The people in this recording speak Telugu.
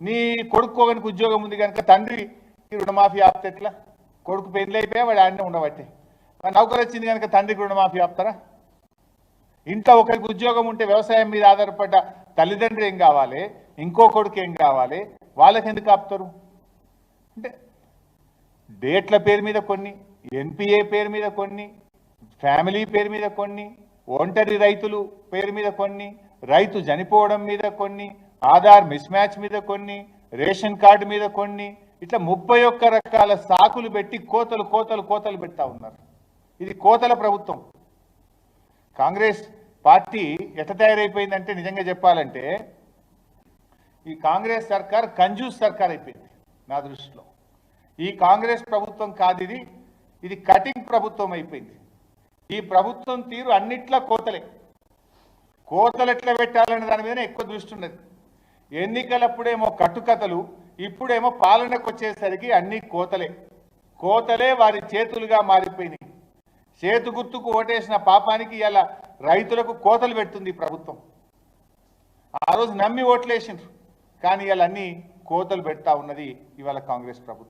నీ కొడుకోగనికి ఉద్యోగం ఉంది కనుక తండ్రి రుణమాఫీ ఆపితే ఎట్లా? కొడుకు పెళ్లి అయిపోయా వాడు ఆడనే ఉండబట్టే. నౌకరు వచ్చింది కనుక తండ్రికి రుణమాఫీ ఆపుతారా? ఇంట్లో ఒకరికి ఉద్యోగం ఉంటే వ్యవసాయం మీద ఆధారపడ్డ తల్లిదండ్రులు ఏం కావాలి, ఇంకో కొడుకు ఏం కావాలి, వాళ్ళకి ఎందుకు ఆపుతారు? అంటే డేట్ల పేరు మీద కొన్ని, ఎన్పిఏ పేరు మీద కొన్ని, ఫ్యామిలీ పేరు మీద కొన్ని, ఒంటరి రైతులు పేరు మీద కొన్ని, రైతు చనిపోవడం మీద కొన్ని, ఆధార్ మిస్ మ్యాచ్ మీద కొన్ని, రేషన్ కార్డు మీద కొన్ని, ఇట్లా 31 రకాల సాకులు పెట్టి కోతలు కోతలు కోతలు పెడతా ఉన్నారు. ఇది కోతల ప్రభుత్వం. కాంగ్రెస్ పార్టీ ఎట్లా తయారైపోయిందంటే నిజంగా చెప్పాలంటే ఈ కాంగ్రెస్ సర్కార్ కంజూస్ సర్కార్ అయిపోయింది నా దృష్టిలో. ఈ కాంగ్రెస్ ప్రభుత్వం కాదు, ఇది కటింగ్ ప్రభుత్వం అయిపోయింది. ఈ ప్రభుత్వం తీరు అన్నిట్లా కోతలే. కోతలు ఎట్లా పెట్టాలనే దాని మీద ఎక్కువ దృష్టి ఉన్నది. ఎన్నికలప్పుడేమో కట్టుకథలు, ఇప్పుడేమో పాలనకు వచ్చేసరికి అన్ని కోతలే వారి చేతులుగా మారిపోయినాయి. చేతు గుర్తుకు ఓటేసిన పాపానికి ఇలా రైతులకు కోతలు పెడుతుంది ప్రభుత్వం. ఆ రోజు నమ్మి ఓట్లేసిండ్రు, కానీ ఇలా అన్ని కోతలు పెడతా ఉన్నది ఇవాళ కాంగ్రెస్ ప్రభుత్వం.